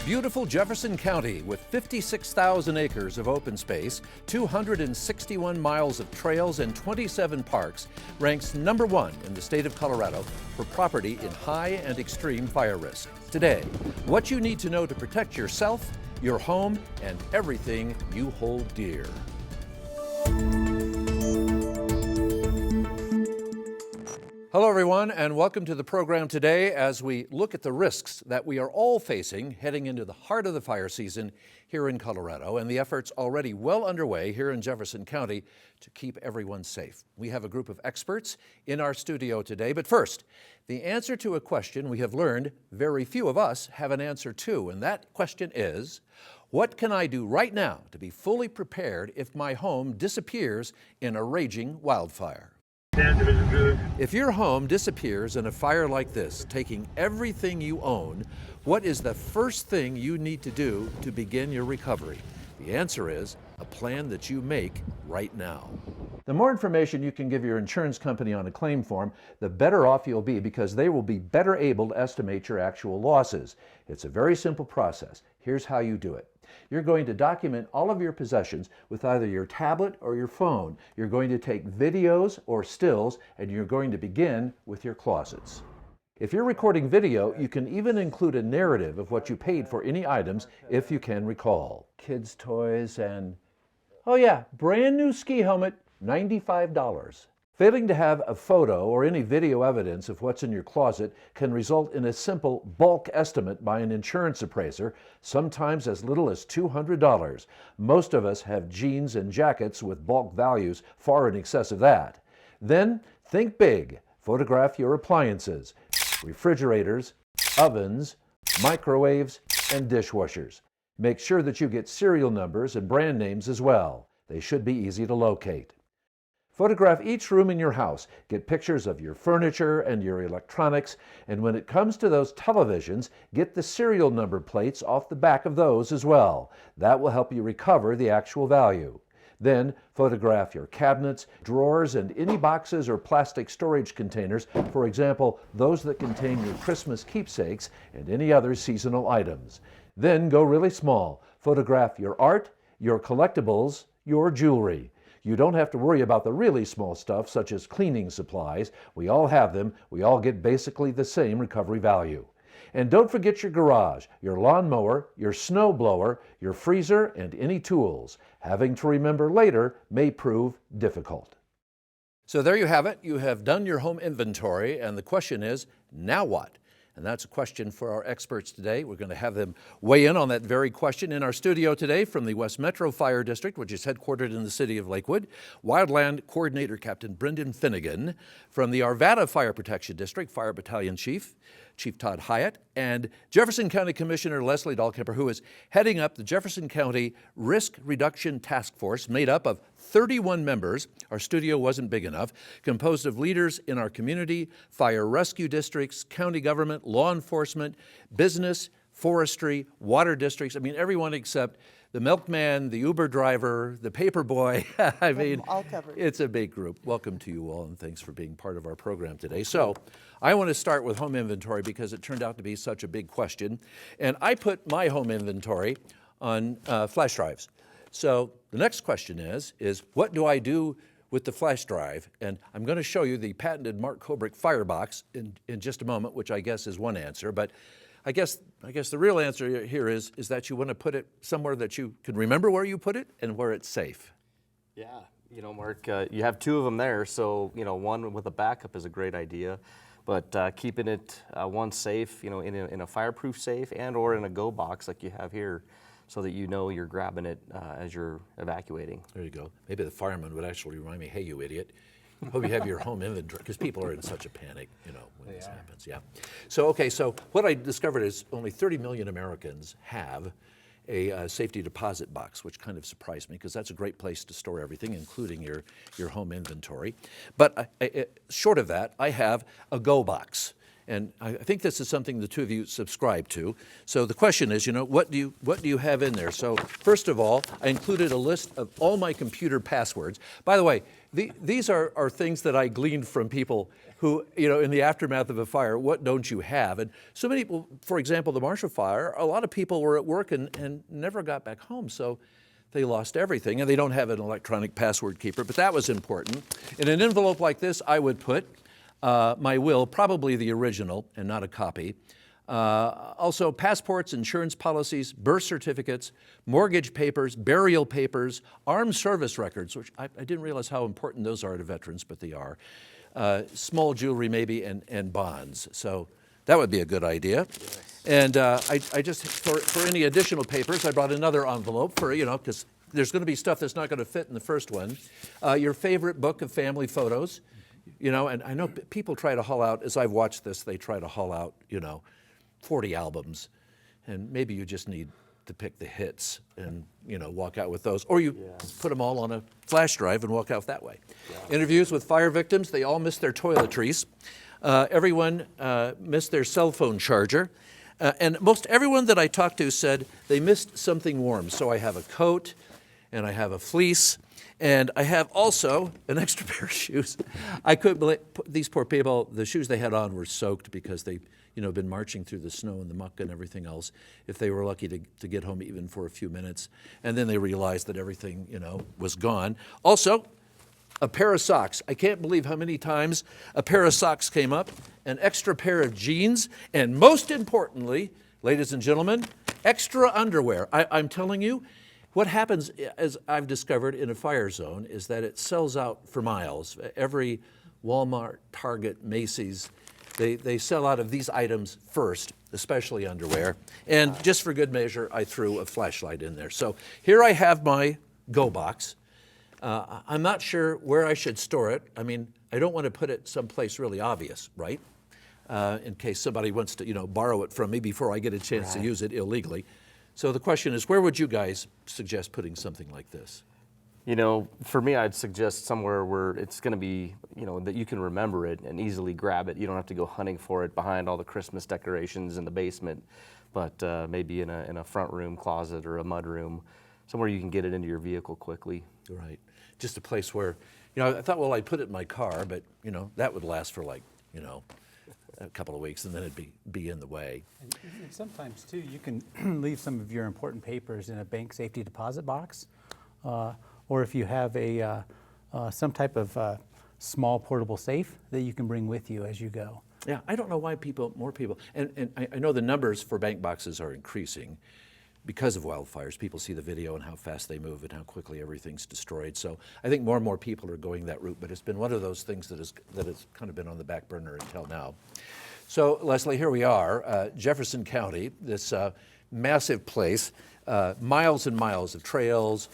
Beautiful Jefferson County, with 56,000 acres of open space, 261 miles of trails, and 27 parks, ranks number one in the state of Colorado for property in high and extreme fire risk. Today, what you need to know to protect yourself, your home, and everything you hold dear. Hello, everyone, and welcome to the program today as we look at the risks that we are all facing heading into the heart of the fire season here in Colorado, and the efforts already well underway here in Jefferson County to keep everyone safe. We have a group of experts in our studio today, but first, the answer to a question we have learned very few of us have an answer to, and that question is, what can I do right now to be fully prepared if my home disappears in a raging wildfire? If your home disappears in a fire like this, taking everything you own, what is the first thing you need to do to begin your recovery? The answer is a plan that you make right now. The more information you can give your insurance company on a claim form, the better off you'll be, because they will be better able to estimate your actual losses. It's a very simple process. Here's how you do it. You're going to document all of your possessions with either your tablet or your phone. You're going to take videos or stills, and you're going to begin with your closets. If you're recording video, you can even include a narrative of what you paid for any items if you can recall. Kids' toys and, oh yeah, brand new ski helmet, $95. Failing to have a photo or any video evidence of what's in your closet can result in a simple bulk estimate by an insurance appraiser, sometimes as little as $200. Most of us have jeans and jackets with bulk values far in excess of that. Then think big. Photograph your appliances, refrigerators, ovens, microwaves, and dishwashers. Make sure that you get serial numbers and brand names as well. They should be easy to locate. Photograph each room in your house, get pictures of your furniture and your electronics, and when it comes to those televisions, get the serial number plates off the back of those as well. That will help you recover the actual value. Then photograph your cabinets, drawers, and any boxes or plastic storage containers, for example, those that contain your Christmas keepsakes and any other seasonal items. Then go really small. Photograph your art, your collectibles, your jewelry. You don't have to worry about the really small stuff, such as cleaning supplies. We all have them. We all get basically the same recovery value. And don't forget your garage, your lawnmower, your snow blower, your freezer, and any tools. Having to remember later may prove difficult. So there you have it. You have done your home inventory, and the question is, now what? And that's a question for our experts today. We're going to have them weigh in on that very question in our studio today from the West Metro Fire District, which is headquartered in the city of Lakewood. Wildland Coordinator Captain Brendan Finnegan. From the Arvada Fire Protection District, Fire Battalion Chief Todd Hyatt, and Jefferson County Commissioner Leslie Dahlkemper, who is heading up the Jefferson County Risk Reduction Task Force, made up of 31 members. Our studio wasn't big enough, composed of leaders in our community, fire rescue districts, county government, law enforcement, business, forestry, water districts. I mean, everyone except the milkman, the Uber driver, the paper boy. I mean, all covered. It's a big group. Welcome to you all, and thanks for being part of our program today. So I want to start with home inventory because it turned out to be such a big question. And I put my home inventory on flash drives. So the next question is what do I do with the flash drive? And I'm going to show you the patented Mark Kobrick Firebox in just a moment, which I guess is one answer. But I guess the real answer here is that you want to put it somewhere that you can remember where you put it and where it's safe. Yeah, Mark, you have two of them there, so one with a backup is a great idea, but keeping it one safe, in a fireproof safe and or in a go box like you have here, so that you're grabbing it as you're evacuating. There you go. Maybe the fireman would actually remind me, hey, you idiot. Hope you have your home inventory, because people are in such a panic, when this happens. Yeah. So what I discovered is only 30 million Americans have a safety deposit box, which kind of surprised me, because that's a great place to store everything, including your home inventory. But short of that, I have a go box. And I think this is something the two of you subscribe to. So the question is, what do you have in there? So first of all, I included a list of all my computer passwords. By the way, These are things that I gleaned from people who, in the aftermath of a fire, what don't you have? And so many people, for example, the Marshall Fire, a lot of people were at work and never got back home, so they lost everything, and they don't have an electronic password keeper, but that was important. In an envelope like this, I would put my will, probably the original and not a copy. Also, passports, insurance policies, birth certificates, mortgage papers, burial papers, armed service records, which I didn't realize how important those are to veterans, but they are. Small jewelry maybe, and bonds. So that would be a good idea. Yes. And I just, for any additional papers, I brought another envelope for, because there's going to be stuff that's not going to fit in the first one. Your favorite book of family photos, and I know people try to haul out, as I've watched this, they try to haul out, 40 albums, and maybe you just need to pick the hits and walk out with those, or you put them all on a flash drive and walk out that way. Yeah. Interviews with fire victims, they all missed their toiletries. Everyone missed their cell phone charger, and most everyone that I talked to said they missed something warm. So I have a coat, and I have a fleece, and I have also an extra pair of shoes. I couldn't believe these poor people, the shoes they had on were soaked because they been marching through the snow and the muck and everything else, if they were lucky to get home even for a few minutes. And then they realized that everything, was gone. Also, a pair of socks. I can't believe how many times a pair of socks came up, an extra pair of jeans, and most importantly, ladies and gentlemen, extra underwear. I'm telling you, what happens, as I've discovered in a fire zone, is that it sells out for miles. Every Walmart, Target, Macy's, they sell out of these items first, especially underwear. And just for good measure, I threw a flashlight in there. So here I have my go box. I'm not sure where I should store it. I mean, I don't want to put it someplace really obvious, right? In case somebody wants to, borrow it from me before I get a chance to use it illegally. So the question is, where would you guys suggest putting something like this? For me, I'd suggest somewhere where it's going to be, that you can remember it and easily grab it. You don't have to go hunting for it behind all the Christmas decorations in the basement, but maybe in a front room closet or a mud room, somewhere you can get it into your vehicle quickly. Right. Just a place where, I thought, well, I'd put it in my car, but, that would last for a couple of weeks, and then it'd be in the way. And sometimes, too, you can leave some of your important papers in a bank safety deposit box. Or if you have some type of small portable safe that you can bring with you as you go. Yeah, I don't know why more people, and I know the numbers for bank boxes are increasing because of wildfires. People see the video and how fast they move and how quickly everything's destroyed. So I think more and more people are going that route, but it's been one of those things that has kind of been on the back burner until now. So Leslie, here we are, Jefferson County, this massive place, miles and miles of trails,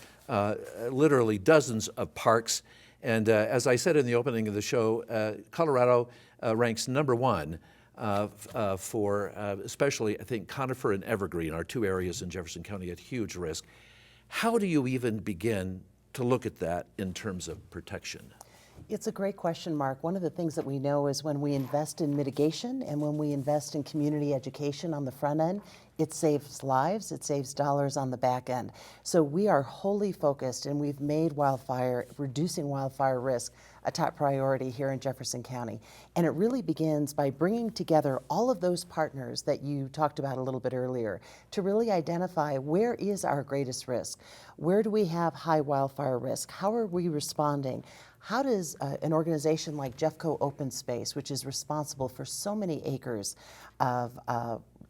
literally dozens of parks. And as I said in the opening of the show, Colorado ranks #1 for especially, I think, conifer and evergreen are two areas in Jefferson County at huge risk. How do you even begin to look at that in terms of protection? It's a great question, Mark. One of the things that we know is when we invest in mitigation and when we invest in community education on the front end, it saves lives, it saves dollars on the back end. So we are wholly focused, and we've made reducing wildfire risk a top priority here in Jefferson County. And it really begins by bringing together all of those partners that you talked about a little bit earlier to really identify where is our greatest risk? Where do we have high wildfire risk? How are we responding? How does an organization like Jeffco Open Space, which is responsible for so many acres of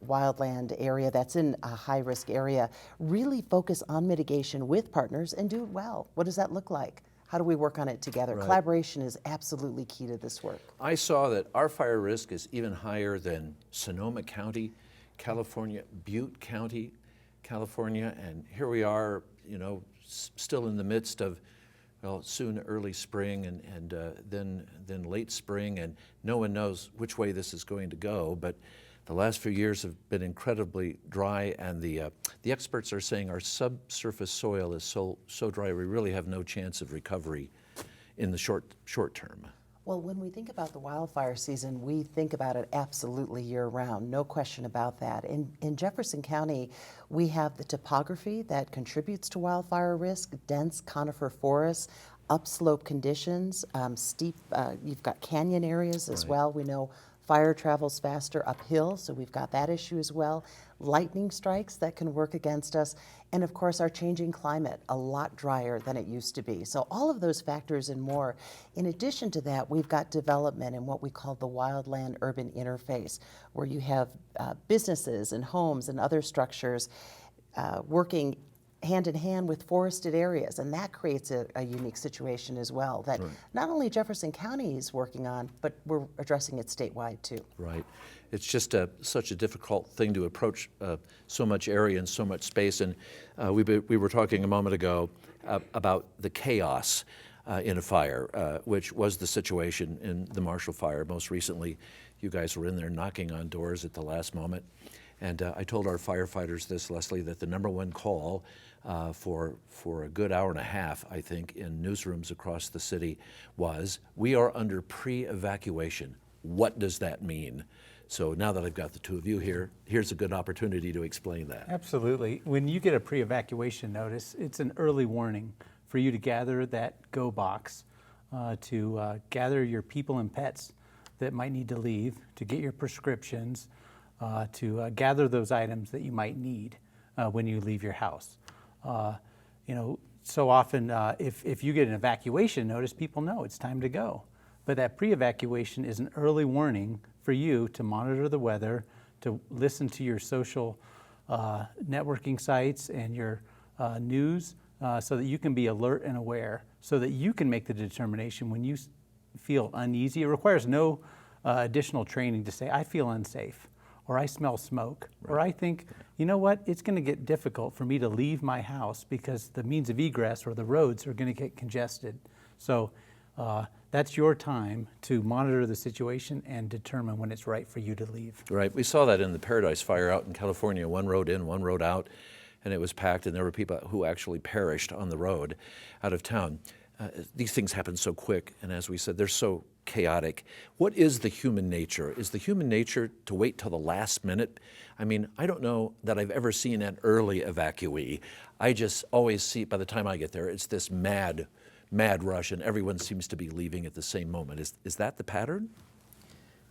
wildland area that's in a high-risk area, really focus on mitigation with partners and do it well? What does that look like? How do we work on it together? Right. Collaboration is absolutely key to this work. I saw that our fire risk is even higher than Sonoma County, California, Butte County, California, and here we are, still in the midst of soon early spring and then late spring, and no one knows which way this is going to go. But the last few years have been incredibly dry, and the experts are saying our subsurface soil is so dry we really have no chance of recovery in the short term. Well, when we think about the wildfire season, we think about it absolutely year-round, no question about that. In Jefferson County, we have the topography that contributes to wildfire risk, dense conifer forests, upslope conditions, steep, you've got canyon areas as Right. well. We know fire travels faster uphill, so we've got that issue as well. Lightning strikes that can work against us. And of course, our changing climate, a lot drier than it used to be. So all of those factors and more. In addition to that, we've got development in what we call the wildland urban interface, where you have businesses and homes and other structures working hand in hand with forested areas, and that creates a unique situation as well that not only Jefferson County is working on, but we're addressing it statewide too. Right. It's just such a difficult thing to approach so much area and so much space. And we were talking a moment ago about the chaos in a fire, which was the situation in the Marshall Fire. Most recently, you guys were in there knocking on doors at the last moment. And I told our firefighters this, Leslie, that the number one call for a good hour and a half, I think, in newsrooms across the city was, we are under pre-evacuation. What does that mean? So now that I've got the two of you here, here's a good opportunity to explain that. Absolutely. When you get a pre-evacuation notice, it's an early warning for you to gather that go box, to gather your people and pets that might need to leave, to get your prescriptions, to gather those items that you might need when you leave your house. So often if you get an evacuation notice, people know it's time to go. But that pre-evacuation is an early warning for you to monitor the weather, to listen to your social networking sites and your news so that you can be alert and aware, so that you can make the determination when you feel uneasy. It requires no additional training to say, I feel unsafe, or I smell smoke, or I think, you know what, it's going to get difficult for me to leave my house because the means of egress or the roads are going to get congested. So that's your time to monitor the situation and determine when it's right for you to leave. Right. We saw that in the Paradise Fire out in California, one road in, one road out, and it was packed, and there were people who actually perished on the road out of town. These things happen so quick, and as we said, they're so chaotic. What is the human nature? Is the human nature to wait till the last minute? I mean, I don't know that I've ever seen an early evacuee. I just always see, by the time I get there, it's this mad rush, and everyone seems to be leaving at the same moment. Is that the pattern?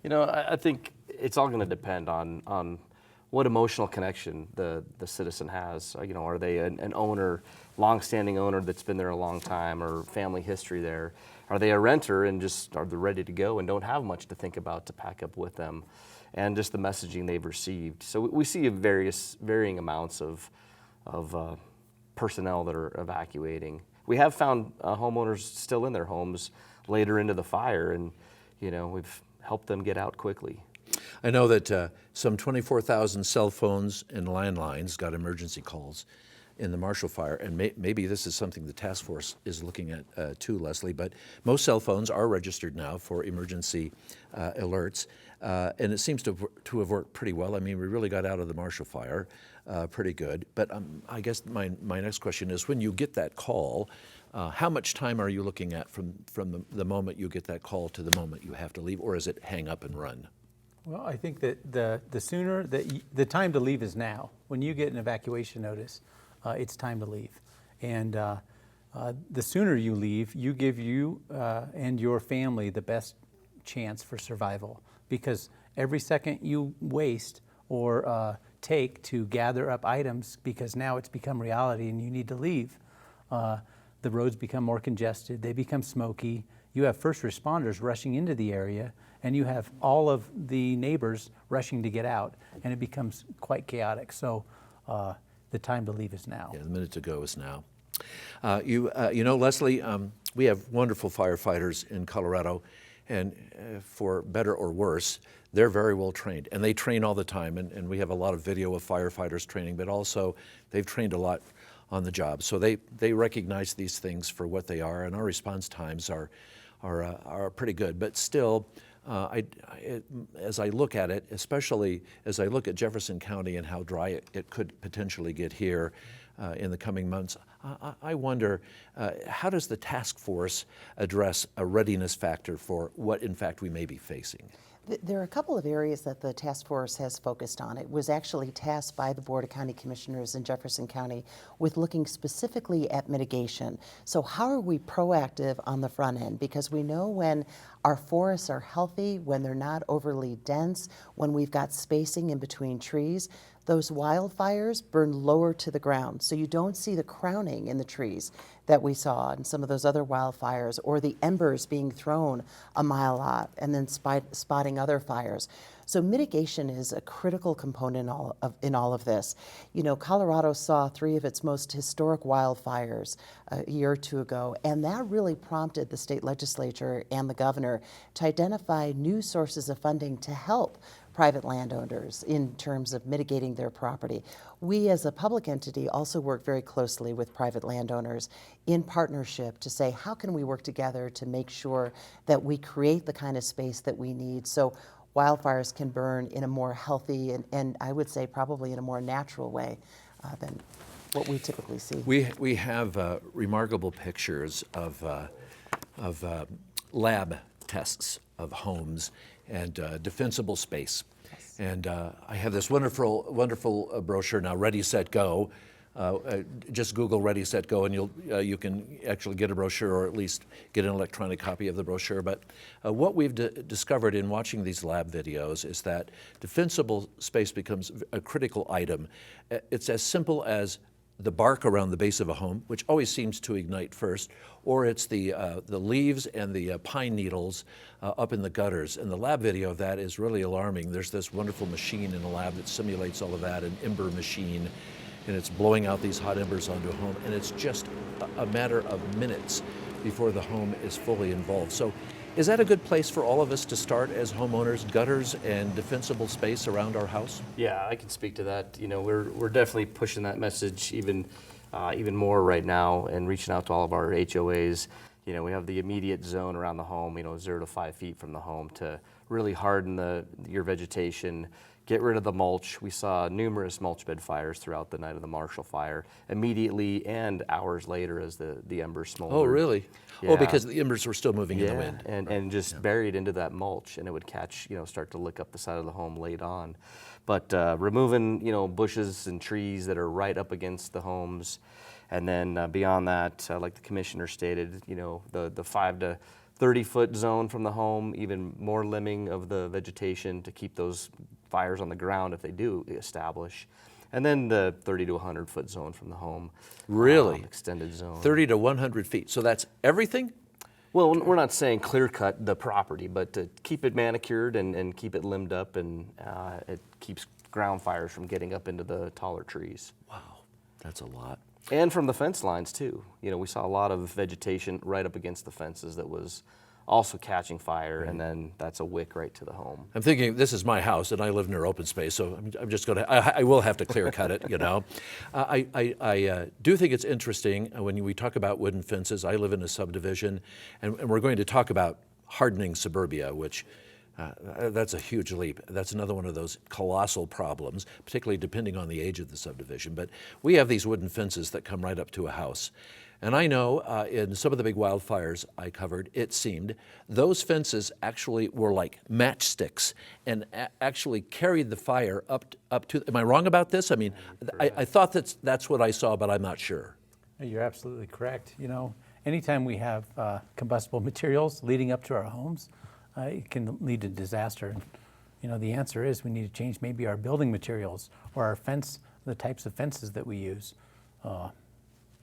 You know, I think it's all going to depend on what emotional connection the citizen has. You know, are they an owner, long-standing owner that's been there a long time, or family history there? Are they a renter and just are they ready to go and don't have much to think about to pack up with them, and just the messaging they've received? So we see varying amounts of personnel that are evacuating. We have found homeowners still in their homes later into the fire, and you know, we've helped them get out quickly. I know that some 24,000 cell phones and landlines got emergency calls in the Marshall Fire, and maybe this is something the task force is looking at too, Leslie, but most cell phones are registered now for emergency alerts, and it seems to have worked pretty well. I mean, we really got out of the Marshall Fire pretty good, but I guess my next question is, when you get that call, how much time are you looking at from the moment you get that call to the moment you have to leave, or is it hang up and run? Well, I think that the sooner the time to leave is now. When you get an evacuation notice, it's time to leave. And the sooner you leave, you give you and your family the best chance for survival, because every second you waste or take to gather up items, because now it's become reality and you need to leave, the roads become more congested, they become smoky, you have first responders rushing into the area, and you have all of the neighbors rushing to get out, and it becomes quite chaotic. So the time to leave is now. Yeah, the minute to go is now. You know, Leslie, we have wonderful firefighters in Colorado, and for better or worse, they're very well trained, and they train all the time, and we have a lot of video of firefighters training, but also they've trained a lot on the job. So they recognize these things for what they are, and our response times are pretty good. But still, as I look at it, especially as I look at Jefferson County and how dry it could potentially get here, in the coming months. I wonder, how does the task force address a readiness factor for what, in fact, we may be facing? There are a couple of areas that the task force has focused on. It was actually tasked by the Board of County Commissioners in Jefferson County with looking specifically at mitigation. So how are we proactive on the front end? Because we know when our forests are healthy, when they're not overly dense, when we've got spacing in between trees, those wildfires burn lower to the ground. So you don't see the crowning in the trees that we saw in some of those other wildfires, or the embers being thrown a mile out and then spotting other fires. So mitigation is a critical component in all of this. You know, Colorado saw 3 of its most historic wildfires a year or 2 ago, and that really prompted the state legislature and the governor to identify new sources of funding to help private landowners in terms of mitigating their property. We as a public entity also work very closely with private landowners in partnership to say, how can we work together to make sure that we create the kind of space that we need so wildfires can burn in a more healthy and I would say probably in a more natural way than what we typically see. We have remarkable pictures of lab tests of homes and defensible space. Yes. And I have this wonderful brochure now, Ready, Set, Go. Just Google Ready, Set, Go, and you can actually get a brochure, or at least get an electronic copy of the brochure. But what we've discovered in watching these lab videos is that defensible space becomes a critical item. It's as simple as the bark around the base of a home, which always seems to ignite first, or it's the leaves and the pine needles up in the gutters. And the lab video of that is really alarming. There's this wonderful machine in the lab that simulates all of that, an ember machine, and it's blowing out these hot embers onto a home, and it's just a matter of minutes before the home is fully involved. So is that a good place for all of us to start as homeowners, gutters and defensible space around our house? Yeah, I can speak to that. You know, we're definitely pushing that message even more right now, and reaching out to all of our HOAs. You know, we have the immediate zone around the home, 0 to 5 feet from the home, to really harden your vegetation, get rid of the mulch. We saw numerous mulch bed fires throughout the night of the Marshall Fire, immediately and hours later as the embers smoldered. Oh, really? Yeah. Oh, because the embers were still moving in the wind. And just buried into that mulch, and it would catch, start to lick up the side of the home late on. But removing, bushes and trees that are right up against the homes, and then beyond that, like the commissioner stated, the 5 to 30-foot zone from the home, even more limbing of the vegetation to keep those fires on the ground if they do establish. And then the 30 to 100-foot zone from the home. Really? Extended zone. 30 to 100 feet. So that's everything? Well, we're not saying clear cut the property, but to keep it manicured and keep it limbed up, and it keeps ground fires from getting up into the taller trees. Wow, that's a lot. And from the fence lines too. We saw a lot of vegetation right up against the fences that was also catching fire, and then that's a wick right to the home. I'm thinking, this is my house, and I live near open space, so I'm just going to, I will have to clear cut it, I do think it's interesting when we talk about wooden fences. I live in a subdivision, and we're going to talk about hardening suburbia, which that's a huge leap. That's another one of those colossal problems, particularly depending on the age of the subdivision. But we have these wooden fences that come right up to a house. And I know in some of the big wildfires I covered, it seemed, those fences actually were like matchsticks and actually carried the fire up to, am I wrong about this? I mean, I thought that's what I saw, but I'm not sure. You're absolutely correct. Anytime we have combustible materials leading up to our homes, it can lead to disaster. The answer is we need to change maybe our building materials or our fence, the types of fences that we use.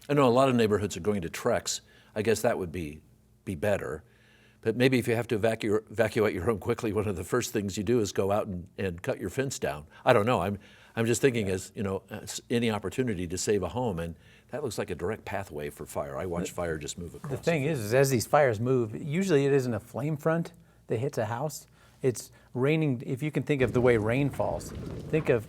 I know a lot of neighborhoods are going to Trex. I guess that would be better. But maybe if you have to evacuate your home quickly, one of the first things you do is go out and cut your fence down. I don't know. I'm just thinking as any opportunity to save a home, and that looks like a direct pathway for fire. I watch fire just move across. The thing is as these fires move, usually it isn't a flame front that hits a house. It's raining. If you can think of the way rain falls, think of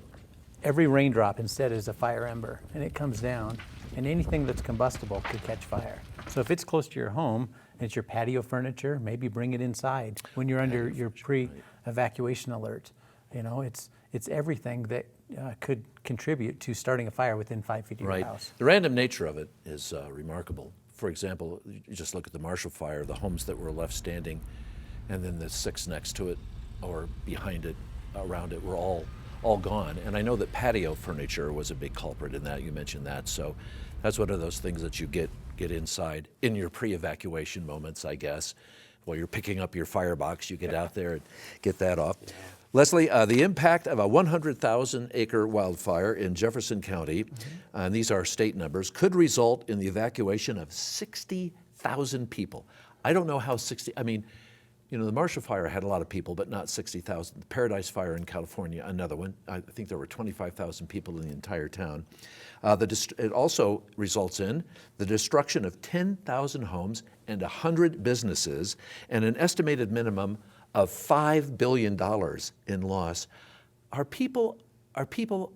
every raindrop instead as a fire ember, and it comes down. And anything that's combustible could catch fire. So if it's close to your home and it's your patio furniture, maybe bring it inside when you're under your pre-evacuation alert. It's everything that could contribute to starting a fire within 5 feet of your house. The random nature of it is remarkable. For example, you just look at the Marshall Fire, the homes that were left standing, and then the 6 next to it or behind it, around it, were all gone. And I know that patio furniture was a big culprit in that. You mentioned that. So that's one of those things that you get inside in your pre-evacuation moments, I guess. While you're picking up your firebox, you get out there and get that off. Yeah. Leslie, the impact of a 100,000-acre wildfire in Jefferson County, and these are state numbers, could result in the evacuation of 60,000 people. I don't know how the Marshall Fire had a lot of people, but not 60,000. The Paradise Fire in California, another one. I think there were 25,000 people in the entire town. It also results in the destruction of 10,000 homes and 100 businesses, and an estimated minimum of $5 billion in loss. Are people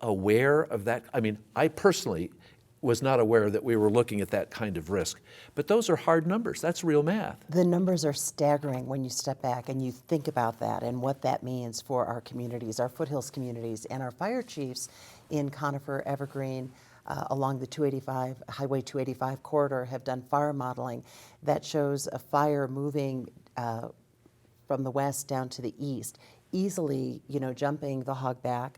aware of that? I mean, I personally was not aware that we were looking at that kind of risk. But those are hard numbers. That's real math. The numbers are staggering when you step back and you think about that and what that means for our communities, our foothills communities, and our fire chiefs in Conifer, Evergreen, along the Highway 285 corridor have done fire modeling that shows a fire moving from the west down to the east, easily, jumping the Hogback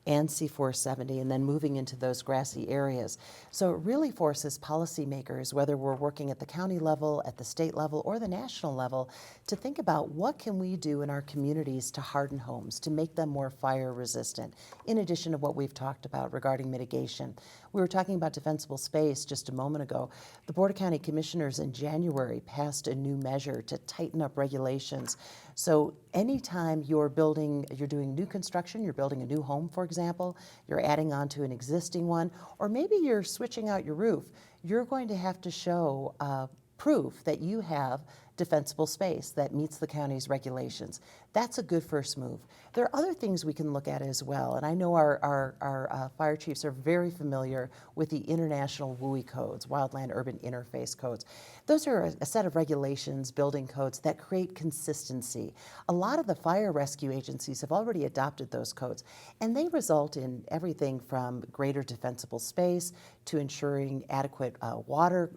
and C470 and then moving into those grassy areas. So it really forces policymakers, whether we're working at the county level, at the state level, or the national level, to think about what can we do in our communities to harden homes, to make them more fire resistant, in addition to what we've talked about regarding mitigation. We were talking about defensible space just a moment ago. The Board of County Commissioners in January passed a new measure to tighten up regulations. So anytime you're doing new construction, you're building a new home, for example, you're adding on to an existing one, or maybe you're switching out your roof, you're going to have to show proof that you have defensible space that meets the county's regulations. That's a good first move. There are other things we can look at as well, and I know our fire chiefs are very familiar with the international WUI codes, Wildland Urban Interface codes. Those are a set of regulations, building codes that create consistency. A lot of the fire rescue agencies have already adopted those codes, and they result in everything from greater defensible space to ensuring adequate water,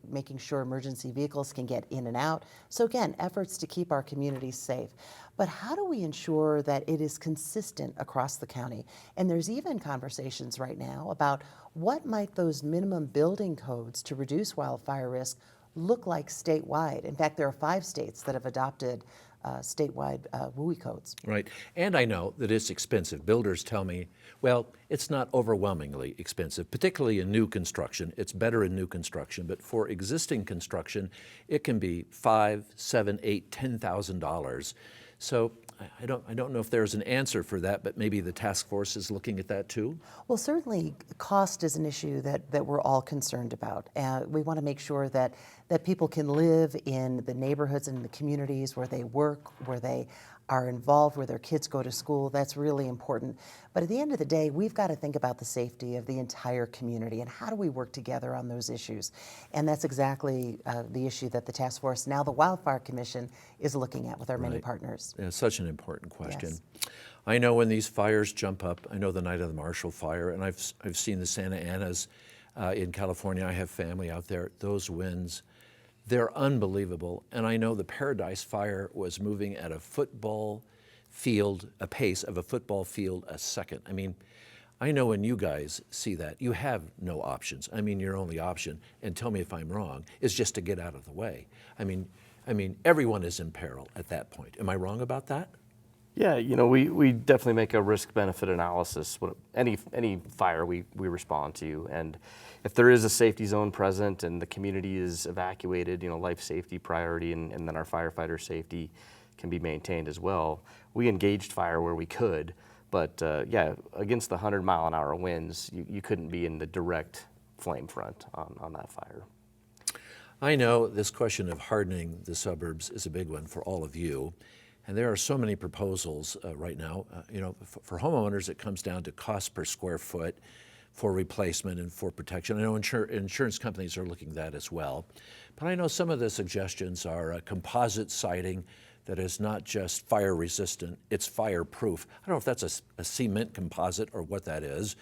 making sure emergency vehicles can get in and out. So again, efforts to keep our communities safe. But how do we ensure that it is consistent across the county? And there's even conversations right now about what might those minimum building codes to reduce wildfire risk look like statewide. In fact, there are 5 states that have adopted statewide WUI codes. Right, and I know that it's expensive. Builders tell me, well, it's not overwhelmingly expensive, particularly in new construction. It's better in new construction, but for existing construction, it can be $5,000, $7,000, $8,000, $10,000. So I don't know if there's an answer for that, but maybe the task force is looking at that too? Well, certainly cost is an issue that we're all concerned about. We want to make sure that people can live in the neighborhoods and the communities where they work, where they are involved, where their kids go to school. That's really important. But at the end of the day, we've got to think about the safety of the entire community and how do we work together on those issues. And that's exactly the issue that the task force, now the Wildfire Commission, is looking at with our many partners. Yeah, such an important question. Yes. I know when these fires jump up, I know the night of the Marshall Fire, and I've seen the Santa Anas in California. I have family out there. Those winds, they're unbelievable. And I know the Paradise Fire was moving at a pace of a football field a second. I mean, I know when you guys see that, you have no options. I mean, your only option, and tell me if I'm wrong, is just to get out of the way. I mean, everyone is in peril at that point. Am I wrong about that? Yeah, we definitely make a risk-benefit analysis. Any fire we respond to, and if there is a safety zone present and the community is evacuated, life safety priority, and then our firefighter safety can be maintained as well. We engaged fire where we could, but against the 100-mile-an-hour winds, you couldn't be in the direct flame front on that fire. I know this question of hardening the suburbs is a big one for all of you. And there are so many proposals right now. For homeowners, it comes down to cost per square foot for replacement and for protection. I know insurance companies are looking at that as well. But I know some of the suggestions are composite siding that is not just fire resistant, it's fireproof. I don't know if that's a cement composite or what that is.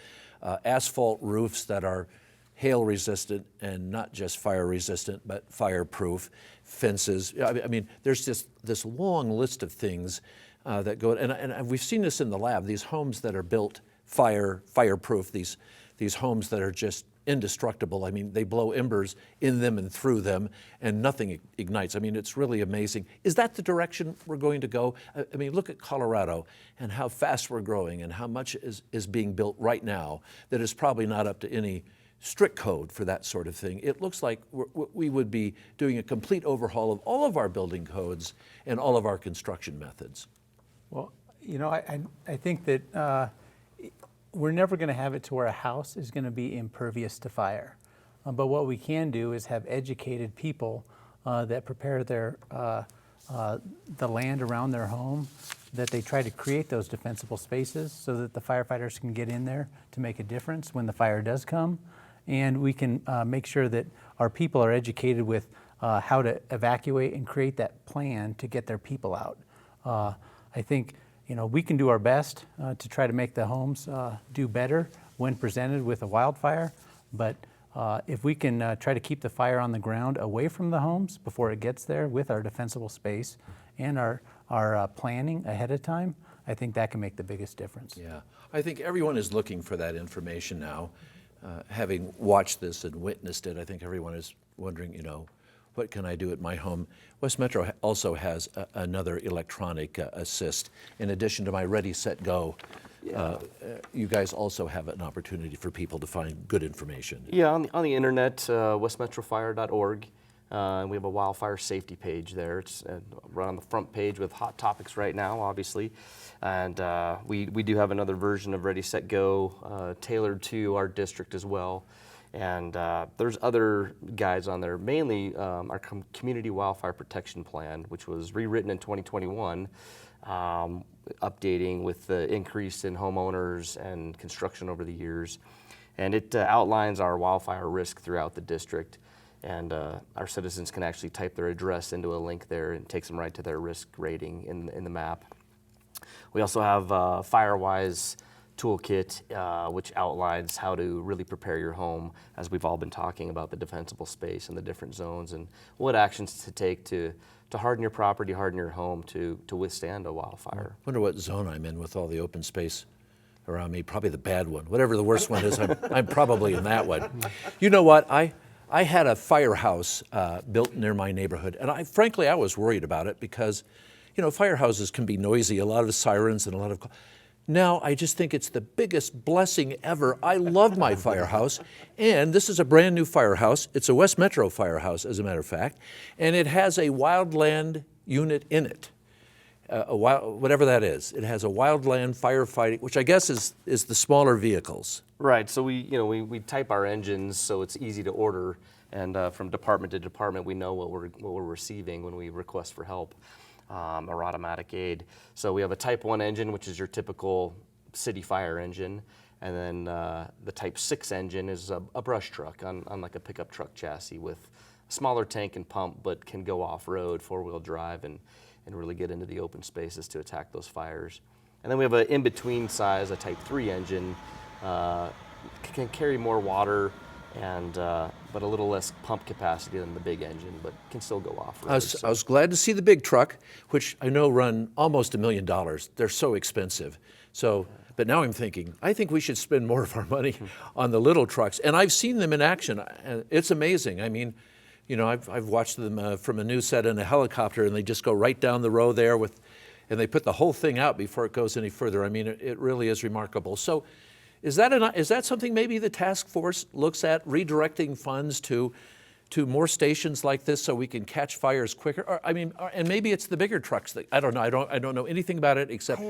Asphalt roofs that are hail resistant and not just fire resistant, but fireproof. Fences. I mean, there's just this long list of things that go, and we've seen this in the lab, these homes that are built fireproof, these homes that are just indestructible. I mean, they blow embers in them and through them, and nothing ignites. I mean, it's really amazing. Is that the direction we're going to go? I mean, look at Colorado and how fast we're growing and how much is being built right now that is probably not up to any strict code for that sort of thing. It looks like we would be doing a complete overhaul of all of our building codes and all of our construction methods. Well, you know, I think that we're never going to have it to where a house is going to be impervious to fire. But what we can do is have educated people that prepare the land around their home, that they try to create those defensible spaces so that the firefighters can get in there to make a difference when the fire does come. And we can make sure that our people are educated with how to evacuate and create that plan to get their people out. I think, you know, we can do our best to try to make the homes do better when presented with a wildfire, but if we can try to keep the fire on the ground away from the homes before it gets there with our defensible space and our planning ahead of time, I think that can make the biggest difference. Yeah, I think everyone is looking for that information now. Having watched this and witnessed it, I think everyone is wondering, you know, what can I do at my home? West Metro also has another electronic assist. In addition to my Ready, Set, Go, you guys also have an opportunity for people to find good information. Yeah, on the internet, westmetrofire.org. We have a wildfire safety page there. It's right on the front page with hot topics right now, obviously. And we do have another version of Ready, Set, Go tailored to our district as well. And there's other guides on there, mainly our Community Wildfire Protection Plan, which was rewritten in 2021, updating with the increase in homeowners and construction over the years. And it outlines our wildfire risk throughout the district. And our citizens can actually type their address into a link there and takes them right to their risk rating in the map. We also have FireWise toolkit, which outlines how to really prepare your home, as we've all been talking about the defensible space and the different zones and what actions to take to harden your property, harden your home to withstand a wildfire. I wonder what zone I'm in with all the open space around me. Probably the bad one. Whatever the worst one is, I'm probably in that one. You know what? I had a firehouse built near my neighborhood, and frankly, I was worried about it because, you know, firehouses can be noisy, a lot of sirens and a lot of... Now, I just think it's the biggest blessing ever. I love my firehouse, and this is a brand new firehouse. It's a West Metro firehouse, as a matter of fact, and it has a wildland unit in it, whatever that is. It has a wildland firefighting, which I guess is the smaller vehicles. Right, so we type our engines so it's easy to order, and from department to department we know what we're receiving when we request for help. Or automatic aid. So we have a Type 1 engine, which is your typical city fire engine, and then the Type 6 engine is a brush truck on like a pickup truck chassis with a smaller tank and pump, but can go off-road, four-wheel drive, and really get into the open spaces to attack those fires. And then we have an in-between size, a Type 3 engine, can carry more water, and but a little less pump capacity than the big engine, but can still go off-road. I was glad to see the big truck, which I know run almost $1 million. They're so expensive. So, but now I'm thinking, I think we should spend more of our money on the little trucks. And I've seen them in action. It's amazing. I mean, you know, I've watched them from a news set in a helicopter, and they just go right down the row there and they put the whole thing out before it goes any further. I mean, it really is remarkable. So, is that something maybe the task force looks at, redirecting funds to more stations like this so we can catch fires quicker? Or, I mean, and maybe it's the bigger trucks that I don't know. I don't know anything about it except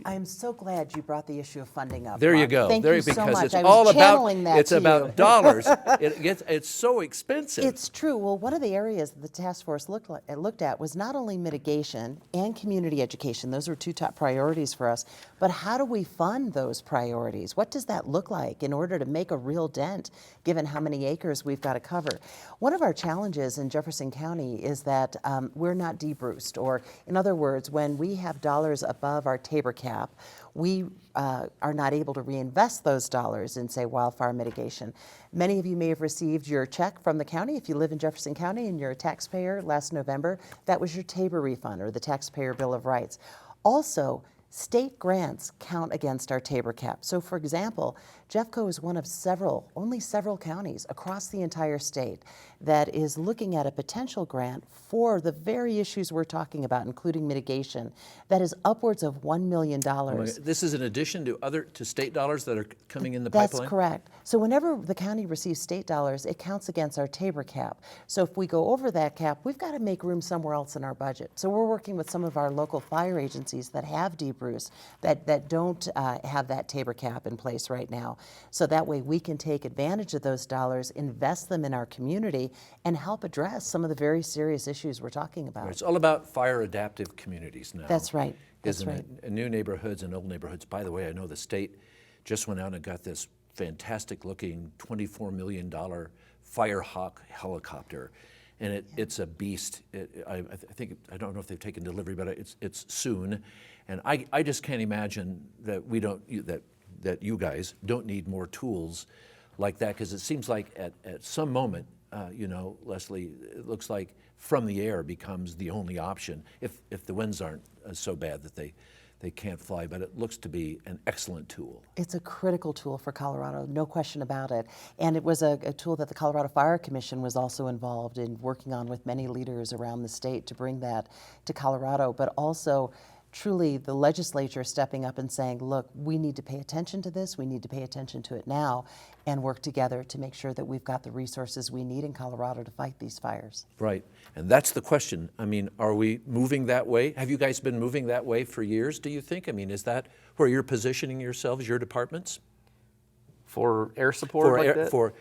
I'm so glad you brought the issue of funding up. There you Mark. go. Thank there, you so because much. it's I all was about channeling that it's to about you. dollars. It's so expensive. It's true. Well, one of the areas that the task force looked at was not only mitigation and community education. Those were two top priorities for us. But how do we fund those priorities? What does that look like in order to make a real dent, given how many acres we've got to cover? One of our challenges in Jefferson County is that we're not debruced, or in other words, when we have dollars above our Tabor cap, we are not able to reinvest those dollars in, say, wildfire mitigation. Many of you may have received your check from the county. If you live in Jefferson County and you're a taxpayer last November, that was your Tabor refund or the taxpayer bill of rights. Also, state grants count against our Tabor cap. So for example, Jeffco is one of only several counties across the entire state that is looking at a potential grant for the very issues we're talking about, including mitigation, that is upwards of $1 million. This is in addition to state dollars that are coming in the That's pipeline? correct. So whenever the county receives state dollars, it counts against our Tabor cap. So if we go over that cap, we've got to make room somewhere else in our budget. So we're working with some of our local fire agencies that have debruce, that don't have that Tabor cap in place right now. So that way we can take advantage of those dollars, invest them in our community, and help address some of the very serious issues we're talking about. It's all about fire adaptive communities now. That's right. That's Isn't right. it? New neighborhoods and old neighborhoods. By the way, I know the state just went out and got this fantastic looking $24 million Firehawk helicopter. And it's a beast. I don't know if they've taken delivery, but it's soon. And I just can't imagine that that you guys don't need more tools like that, because it seems like at some moment, Leslie, it looks like from the air becomes the only option if the winds aren't so bad that they can't fly, but it looks to be an excellent tool. It's a critical tool for Colorado, no question about it. And it was a tool that the Colorado Fire Commission was also involved in working on with many leaders around the state to bring that to Colorado, but also truly the legislature stepping up and saying, look, we need to pay attention to this, we need to pay attention to it now, and work together to make sure that we've got the resources we need in Colorado to fight these fires. Right, and that's the question. I mean, are we moving that way? Have you guys been moving that way for years, do you think? I mean, is that where you're positioning yourselves, your departments? For air support like that?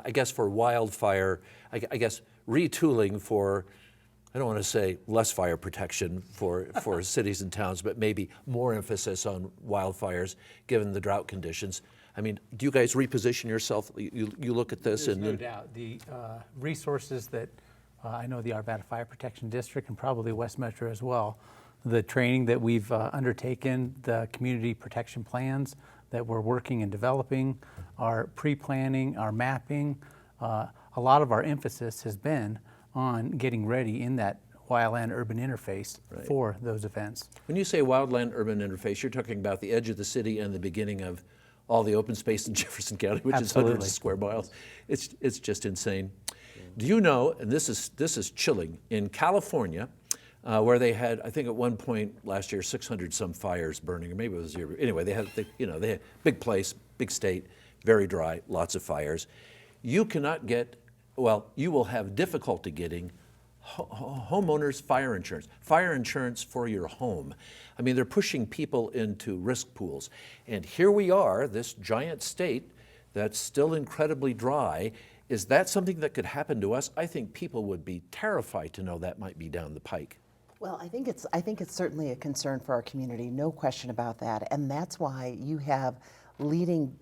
I guess for wildfire, I guess retooling for, I don't want to say less fire protection for cities and towns, but maybe more emphasis on wildfires given the drought conditions. I mean, do you guys reposition yourself? You look at this There's and no doubt. The resources that I know the Arvada Fire Protection District and probably West Metro as well, the training that we've undertaken, the community protection plans that we're working and developing, our pre-planning, our mapping, a lot of our emphasis has been on getting ready in that wildland urban interface for those events. when you say wildland urban interface, you're talking about the edge of the city and the beginning of all the open space in Jefferson County, which is hundreds of square miles. It's just insane. Do you know, and this is chilling, in California, where they had, I think at one point last year, 600 some fires burning, or maybe it was zero. Anyway, they had big place, big state, very dry, lots of fires. You cannot get, you will have difficulty getting homeowners fire insurance for your home. I mean, they're pushing people into risk pools. And here we are, this giant state that's still incredibly dry. Is that something that could happen to us? I think people would be terrified to know that might be down the pike. Well, I think it's certainly a concern for our community, no question about that. And that's why you have leading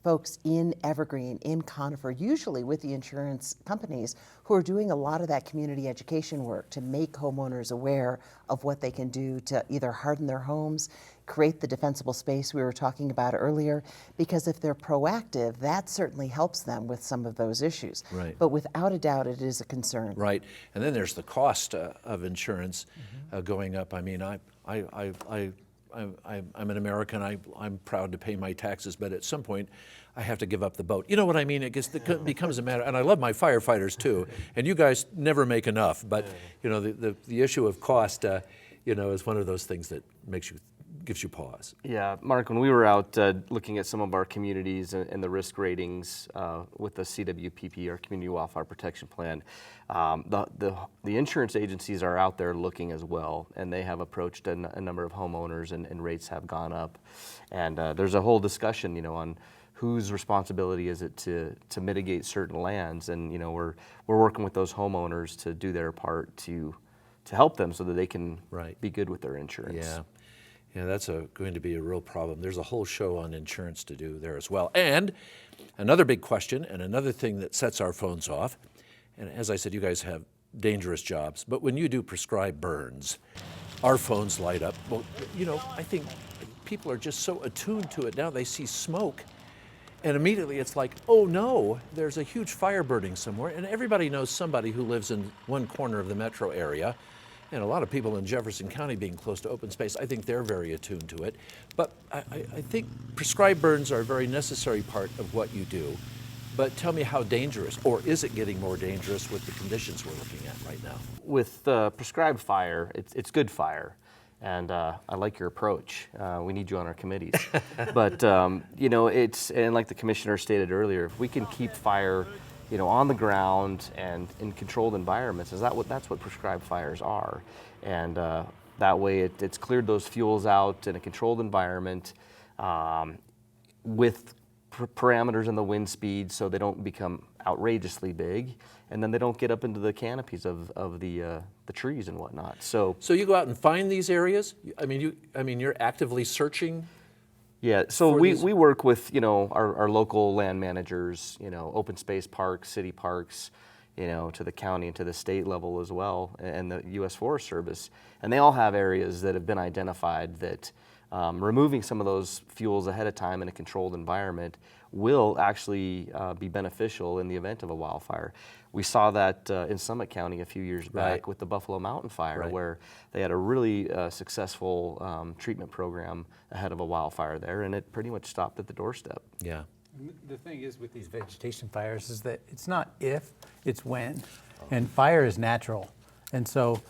folks in Evergreen, in Conifer, usually with the insurance companies, who are doing a lot of that community education work to make homeowners aware of what they can do to either harden their homes, create the defensible space we were talking about earlier, because if they're proactive, that certainly helps them with some of those issues. Right. But without a doubt, it is a concern. Right, and then there's the cost of insurance going up. I mean, I'm an American. I'm proud to pay my taxes, but at some point, I have to give up the boat. You know what I mean? It becomes a matter, and I love my firefighters too. And you guys never make enough, but the issue of cost, is one of those things that makes you gives you pause. Yeah, Mark, when we were out looking at some of our communities and the risk ratings with the CWPP, our Community Wildfire Protection Plan, the insurance agencies are out there looking as well, and they have approached a number of homeowners, and rates have gone up. And there's a whole discussion, on whose responsibility is it to mitigate certain lands, and we're working with those homeowners to do their part to help them so that they can be good with their insurance. Yeah, that's going to be a real problem. There's a whole show on insurance to do there as well. And another big question, and another thing that sets our phones off, and as I said, you guys have dangerous jobs, but when you do prescribed burns, our phones light up. Well, I think people are just so attuned to it now. They see smoke, and immediately it's like, oh no, there's a huge fire burning somewhere. And everybody knows somebody who lives in one corner of the metro area. And a lot of people in Jefferson County being close to open space, I think they're very attuned to it. But I think prescribed burns are a very necessary part of what you do. But tell me how dangerous, or is it getting more dangerous with the conditions we're looking at right now? With prescribed fire, it's good fire. And I like your approach. We need you on our committees. But, and like the commissioner stated earlier, if we can keep fire on the ground and in controlled environments, that's what prescribed fires are. And that way it's cleared those fuels out in a controlled environment with parameters in the wind speed so they don't become outrageously big, and then they don't get up into the canopies of the trees and whatnot. So you go out and find these areas? You're actively searching? Yeah, so we work with our local land managers, open space parks, city parks, to the county and to the state level as well, and the U.S. Forest Service, and they all have areas that have been identified that removing some of those fuels ahead of time in a controlled environment will actually be beneficial in the event of a wildfire. We saw that in Summit County a few years back with the Buffalo Mountain Fire, where they had a really successful treatment program ahead of a wildfire there, and it pretty much stopped at the doorstep. Yeah. The thing is with these vegetation fires is that it's not if, it's when. And fire is natural. And so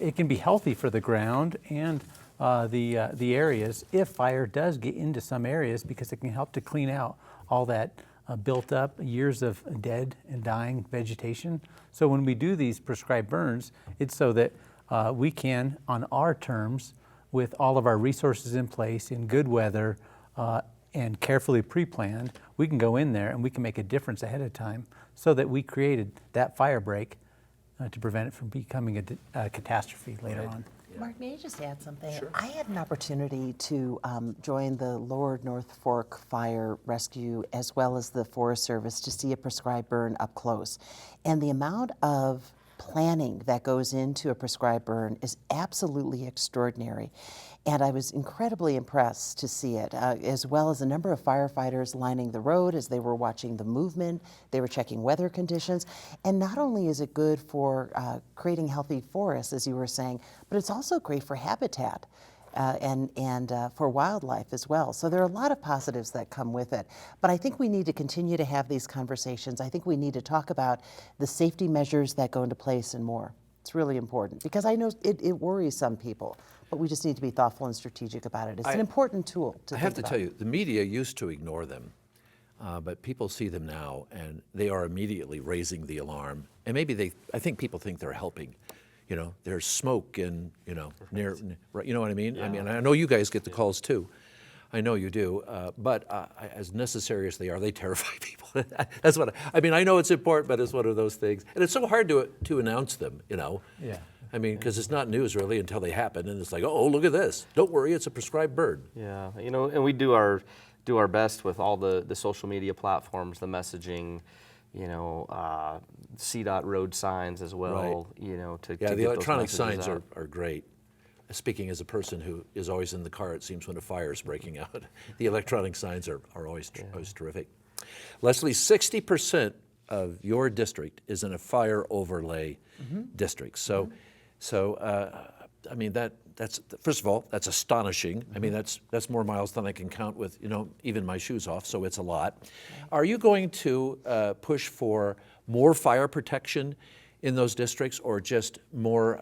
it can be healthy for the ground and the areas if fire does get into some areas, because it can help to clean out all that built up years of dead and dying vegetation. So when we do these prescribed burns, it's so that we can, on our terms, with all of our resources in place, in good weather, and carefully pre-planned, we can go in there and we can make a difference ahead of time so that we created that fire break to prevent it from becoming a catastrophe later on. Mark, may I just add something? Sure. I had an opportunity to join the Lower North Fork Fire Rescue as well as the Forest Service to see a prescribed burn up close. And the amount of planning that goes into a prescribed burn is absolutely extraordinary. And I was incredibly impressed to see it, as well as a number of firefighters lining the road as they were watching the movement. They were checking weather conditions. And not only is it good for creating healthy forests, as you were saying, but it's also great for habitat and for wildlife as well. So there are a lot of positives that come with it. But I think we need to continue to have these conversations. I think we need to talk about the safety measures that go into place and more. It's really important, because I know it worries some people, but we just need to be thoughtful and strategic about it. It's an important tool to I have to tell you, the media used to ignore them, but people see them now, and they are immediately raising the alarm. And maybe I think people think they're helping. There's smoke and, near, you know what I mean? Yeah. I know you guys get the calls too. I know you do, but as necessary as they are, they terrify people. That's what I know it's important, but it's one of those things. And it's so hard to announce them, Yeah. because it's not news really until they happen, and it's like, oh, look at this. Don't worry, it's a prescribed burn. Yeah, and we do our best with all the social media platforms, the messaging, CDOT road signs as well, to Yeah, get the those electronic messages signs out. are great. Speaking as a person who is always in the car, it seems, when a fire is breaking out, the electronic signs are always terrific. Leslie, 60% of your district is in a fire overlay district. So that's first of all, that's astonishing. That's more miles than I can count with even my shoes off. So it's a lot. Are you going to push for more fire protection in those districts, or just more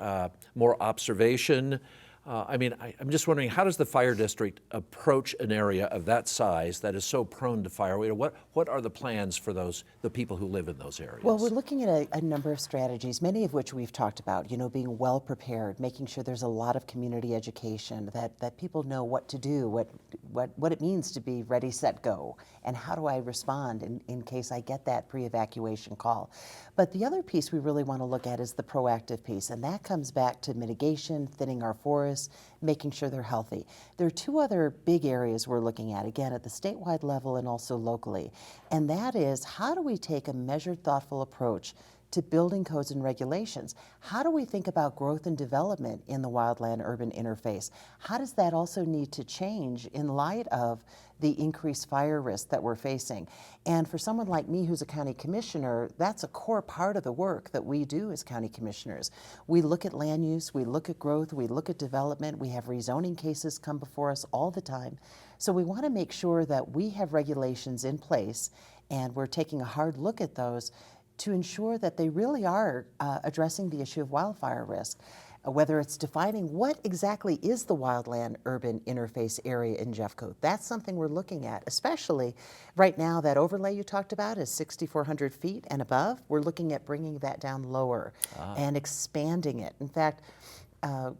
observation? I'm just wondering, how does the fire district approach an area of that size that is so prone to fire? What are the plans for the people who live in those areas? Well, we're looking at a number of strategies, many of which we've talked about, being well prepared, making sure there's a lot of community education, that people know what to do, what it means to be ready, set, go, and how do I respond in case I get that pre-evacuation call. But the other piece we really want to look at is the proactive piece, and that comes back to mitigation, thinning our forests, making sure they're healthy. There are two other big areas we're looking at, again, at the statewide level and also locally, and that is, how do we take a measured, thoughtful approach to building codes and regulations? How do we think about growth and development in the wildland-urban interface? How does that also need to change in light of the increased fire risk that we're facing? And for someone like me who's a county commissioner, that's a core part of the work that we do as county commissioners. We look at land use, we look at growth, we look at development, we have rezoning cases come before us all the time. So we want to make sure that we have regulations in place and we're taking a hard look at those to ensure that they really are addressing the issue of wildfire risk, whether it's defining what exactly is the wildland-urban interface area in Jeffco. That's something we're looking at, especially right now. That overlay you talked about is 6,400 feet and above. We're looking at bringing that down lower and expanding it. In fact,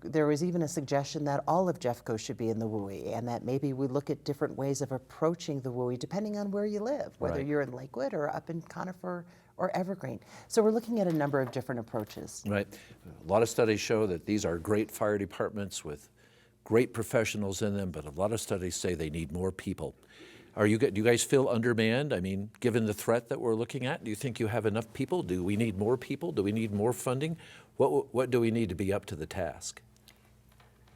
there was even a suggestion that all of Jeffco should be in the WUI, and that maybe we look at different ways of approaching the WUI depending on where you live, whether you're in Lakewood or up in Conifer or Evergreen. So we're looking at a number of different approaches. Right. A lot of studies show that these are great fire departments with great professionals in them, but a lot of studies say they need more people. Do you guys feel undermanned? I mean, given the threat that we're looking at, do you think you have enough people? Do we need more people? Do we need more funding? What do we need to be up to the task?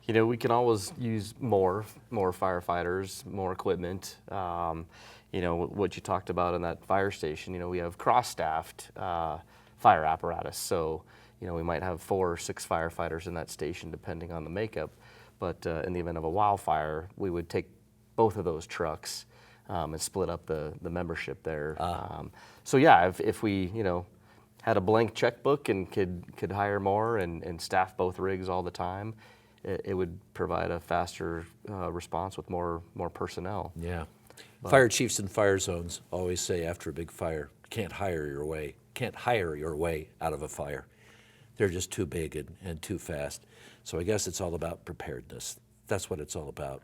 We can always use more firefighters, more equipment. What you talked about in that fire station, we have cross-staffed fire apparatus. So, we might have 4 or 6 firefighters in that station depending on the makeup. But in the event of a wildfire, we would take both of those trucks and split up the membership there. So yeah, if we, had a blank checkbook and could hire more and staff both rigs all the time, it would provide a faster response with more personnel. Yeah. Fire chiefs in fire zones always say after a big fire, can't hire your way out of a fire. They're just too big and too fast. So I guess it's all about preparedness. That's what it's all about.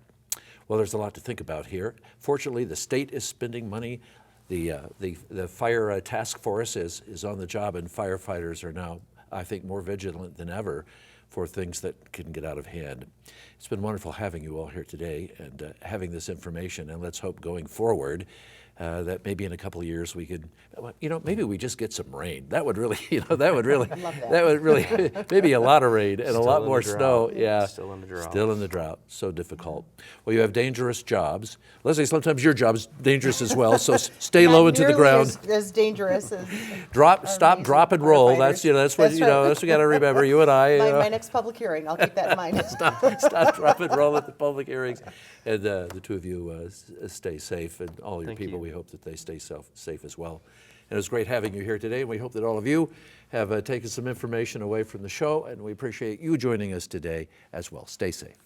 Well, there's a lot to think about here. Fortunately, the state is spending money. The fire task force is on the job, and firefighters are now, I think, more vigilant than ever for things that can get out of hand. It's been wonderful having you all here today and having this information, and let's hope going forward that maybe in a couple of years we could, maybe we just get some rain. That would really, that would really, maybe a lot of rain and a lot more snow. Yeah, Still in the drought. Still in the drought. So difficult. Well, you have dangerous jobs. Leslie, sometimes your job's dangerous as well. So stay low into the ground. As dangerous as Stop, drop, and roll. That's that's what that's what we got to remember. You and I. my next public hearing. I'll keep that in mind. Stop, drop, and roll at the public hearings. And the two of you stay safe, and all your Thank people, you. we hope that they stay safe as well. And it was great having you here today, and we hope that all of you have taken some information away from the show, and we appreciate you joining us today as well. Stay safe.